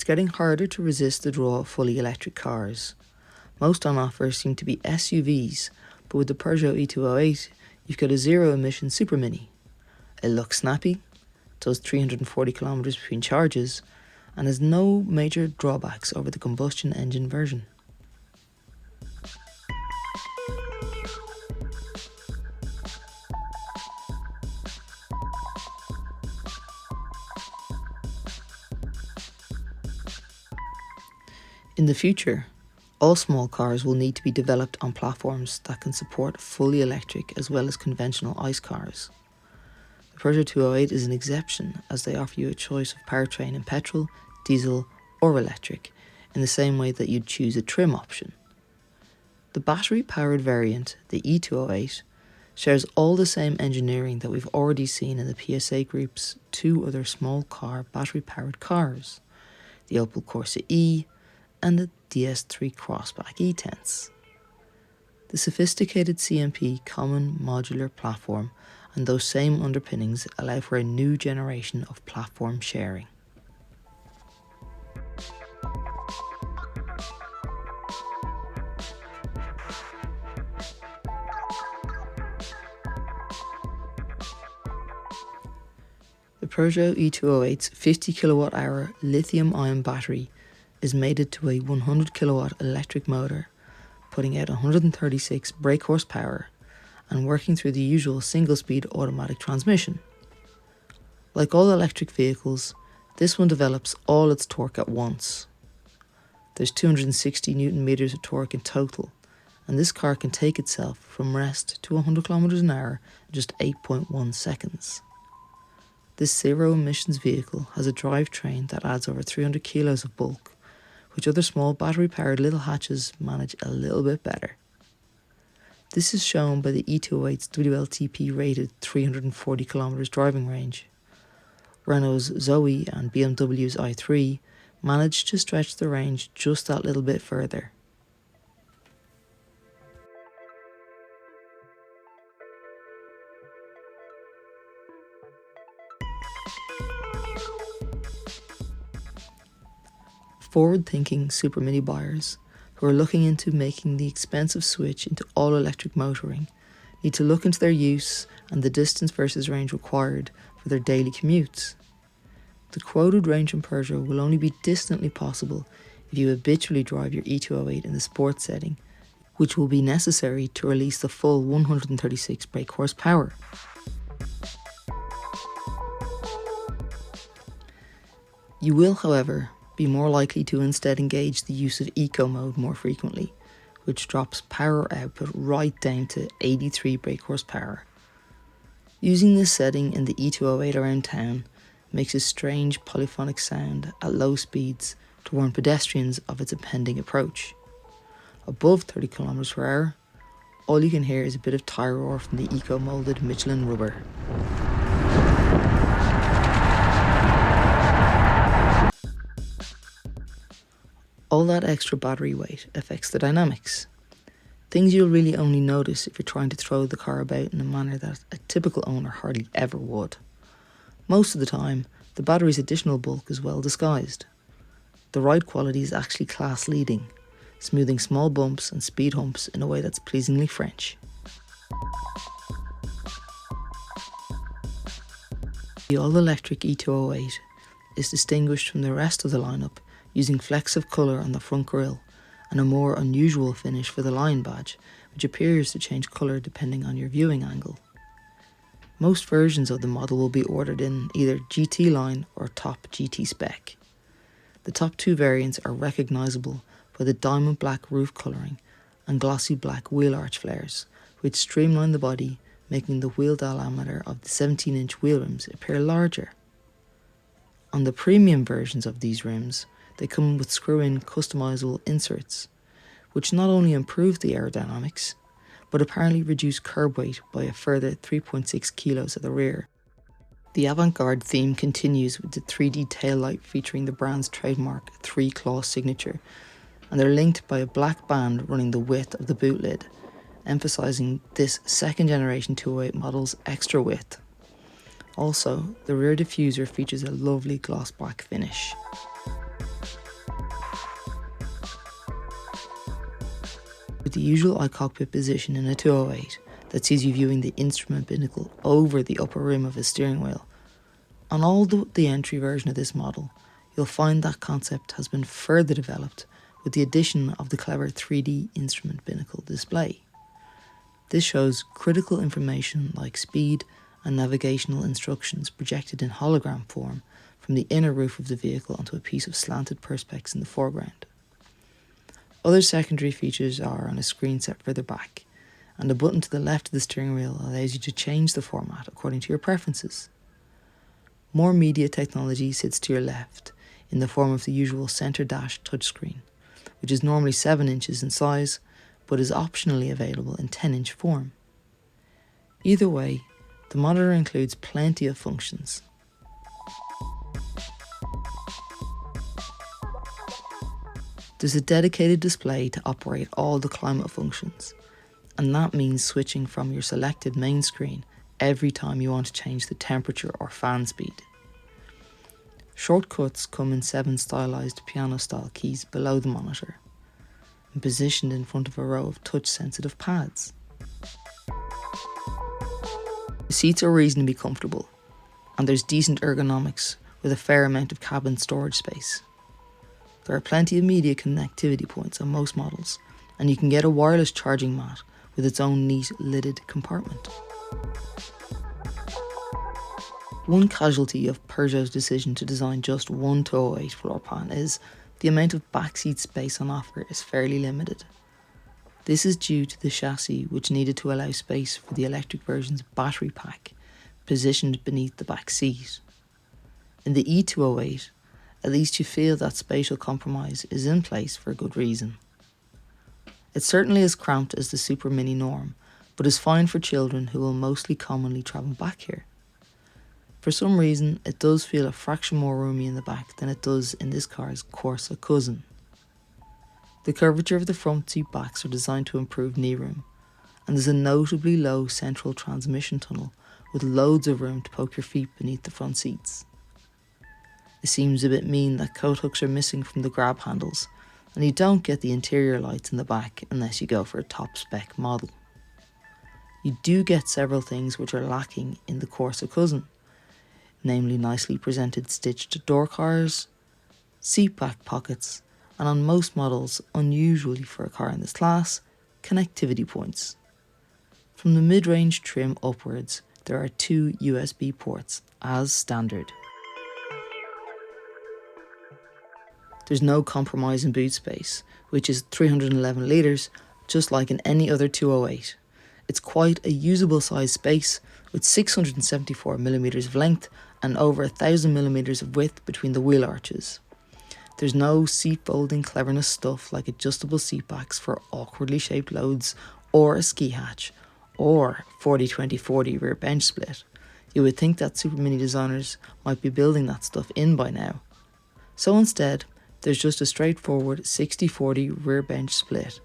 getting harder to resist the draw of fully electric cars. Most on offer seem to be SUVs, but with the Peugeot e-208, you've got a zero-emission Super Mini. It looks snappy, does 340 kilometers between charges, and has no major drawbacks over the combustion engine version. In the future, all small cars will need to be developed on platforms that can support fully electric as well as conventional ICE cars. The Peugeot 208 is an exception, as they offer you a choice of powertrain in petrol, diesel or electric, in the same way that you'd choose a trim option. The battery-powered variant, the e-208, shares all the same engineering that we've already seen in the PSA Group's two other small car battery-powered cars, the Opel Corsa E and the DS3 Crossback E-Tense. The sophisticated CMP Common Modular Platform and those same underpinnings allow for a new generation of platform sharing. The Peugeot e-208's 50 kWh lithium-ion battery is mated to a 100 kW electric motor, putting out 136 brake horsepower and working through the usual single-speed automatic transmission. Like all electric vehicles, this one develops all its torque at once. There's 260 Newton meters of torque in total, and this car can take itself from rest to 100 km an hour in just 8.1 seconds. This zero-emissions vehicle has a drivetrain that adds over 300 kilos of bulk, which other small battery-powered little hatches manage a little bit better. This is shown by the e-208's WLTP-rated 340 km driving range. Renault's Zoe and BMW's i3 managed to stretch the range just that little bit further. Forward-thinking Super Mini buyers who are looking into making the expensive switch into all-electric motoring need to look into their use and the distance versus range required for their daily commutes. The quoted range in Peugeot will only be distantly possible if you habitually drive your e-208 in the sports setting, which will be necessary to release the full 136 brake horsepower. You will, however, be more likely to instead engage the use of eco mode more frequently, which drops power output right down to 83 brake horsepower. Using this setting in the e-208 around town makes a strange polyphonic sound at low speeds to warn pedestrians of its impending approach. Above 30 km per hour, all you can hear is a bit of tyre roar from the eco-moulded Michelin rubber. All that extra battery weight affects the dynamics. Things you'll really only notice if you're trying to throw the car about in a manner that a typical owner hardly ever would. Most of the time, the battery's additional bulk is well disguised. The ride quality is actually class leading, smoothing small bumps and speed humps in a way that's pleasingly French. The all-electric e-208 is distinguished from the rest of the lineup using flecks of colour on the front grille and a more unusual finish for the line badge, which appears to change colour depending on your viewing angle. Most versions of the model will be ordered in either GT line or top GT spec. The top two variants are recognisable by the diamond black roof colouring and glossy black wheel arch flares, which streamline the body, making the wheel diameter of the 17-inch wheel rims appear larger. On the premium versions of these rims, they come with screw-in customisable inserts, which not only improve the aerodynamics, but apparently reduce curb weight by a further 3.6 kilos at the rear. The avant-garde theme continues with the 3D taillight featuring the brand's trademark 3-claw signature, and they're linked by a black band running the width of the boot lid, emphasising this second generation 208 model's extra width. Also, the rear diffuser features a lovely gloss black finish. the usual iCockpit position in a 208 that sees you viewing the instrument binnacle over the upper rim of a steering wheel. On all the entry version of this model, you'll find that concept has been further developed with the addition of the clever 3D instrument binnacle display. This shows critical information like speed and navigational instructions projected in hologram form from the inner roof of the vehicle onto a piece of slanted perspex in the foreground. Other secondary features are on a screen set further back, and a button to the left of the steering wheel allows you to change the format according to your preferences. More media technology sits to your left in the form of the usual centre dash touchscreen, which is normally 7 inches in size but is optionally available in 10-inch form. Either way, the monitor includes plenty of functions. There's a dedicated display to operate all the climate functions, and that means switching from your selected main screen every time you want to change the temperature or fan speed. Shortcuts come in 7 stylized piano-style keys below the monitor and positioned in front of a row of touch-sensitive pads. The seats are reasonably comfortable, and there's decent ergonomics with a fair amount of cabin storage space. There are plenty of media connectivity points on most models, and you can get a wireless charging mat with its own neat lidded compartment. One casualty of Peugeot's decision to design just one 208 floor plan is the amount of backseat space on offer is fairly limited. This is due to the chassis, which needed to allow space for the electric version's battery pack positioned beneath the back seat. In the e-208, at least you feel that spatial compromise is in place for a good reason. It's certainly as cramped as the Super Mini norm, but is fine for children who will mostly commonly travel back here. For some reason, it does feel a fraction more roomy in the back than it does in this car's Corsa cousin. The curvature of the front seat backs are designed to improve knee room, and there's a notably low central transmission tunnel with loads of room to poke your feet beneath the front seats. It seems a bit mean that coat hooks are missing from the grab handles, and you don't get the interior lights in the back unless you go for a top spec model. You do get several things which are lacking in the Corsa cousin, namely nicely presented stitched door cars, seat back pockets, and on most models, unusually for a car in this class, connectivity points. From the mid-range trim upwards, there are 2 USB ports, as standard. There's no compromise in boot space, which is 311 litres, just like in any other 208. It's quite a usable size space, with 674mm of length and over 1000mm of width between the wheel arches. There's no seat folding cleverness stuff like adjustable seat backs for awkwardly shaped loads, or a ski hatch, or 40-20-40 rear bench split. You would think that Super Mini designers might be building that stuff in by now. So instead, there's just a straightforward 60-40 rear bench split,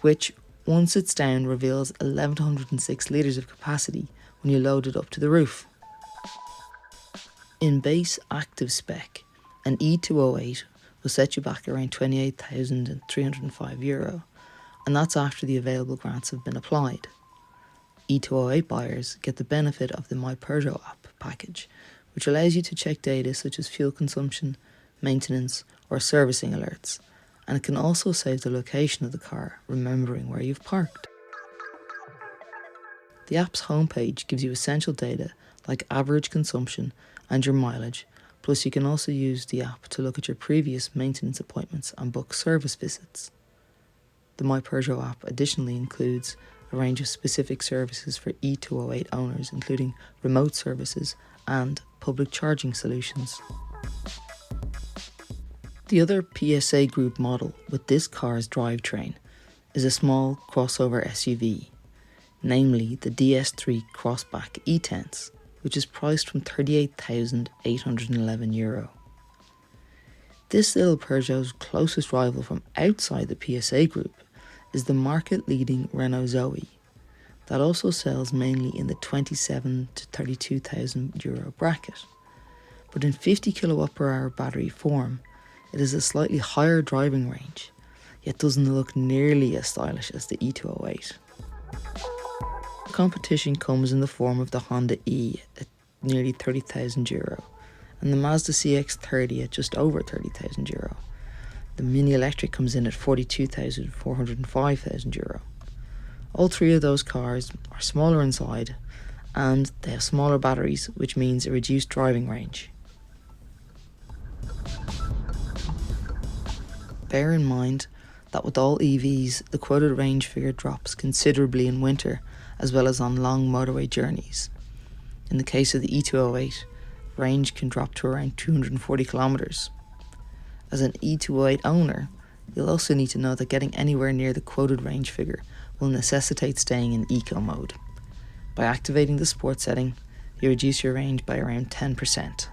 which, once it's down, reveals 1106 litres of capacity when you load it up to the roof. In base active spec, an e-208 will set you back around €28,305, and that's after the available grants have been applied. e-208 buyers get the benefit of the My Peugeot app package, which allows you to check data such as fuel consumption, maintenance, or servicing alerts, and it can also save the location of the car, remembering where you've parked. The app's homepage gives you essential data like average consumption and your mileage, plus you can also use the app to look at your previous maintenance appointments and book service visits. The My Peugeot app additionally includes a range of specific services for e-208 owners, including remote services and public charging solutions. The other PSA Group model with this car's drivetrain is a small crossover SUV, namely the DS3 Crossback E-Tense, which is priced from €38,811. This little Peugeot's closest rival from outside the PSA Group is the market-leading Renault Zoe, that also sells mainly in the €27,000 to €32,000 bracket. But in 50 kWh battery form, it has a slightly higher driving range, yet doesn't look nearly as stylish as the e-208. Competition comes in the form of the Honda E at nearly €30,000 and the Mazda CX-30 at just over €30,000. The Mini Electric comes in at €42,000, €405,000. All three of those cars are smaller inside and they have smaller batteries, which means a reduced driving range. Bear in mind that with all EVs, the quoted range figure drops considerably in winter as well as on long motorway journeys. In the case of the e-208, range can drop to around 240 kilometres. As an e-208 owner, you'll also need to know that getting anywhere near the quoted range figure will necessitate staying in eco mode. By activating the sport setting, you reduce your range by around 10%.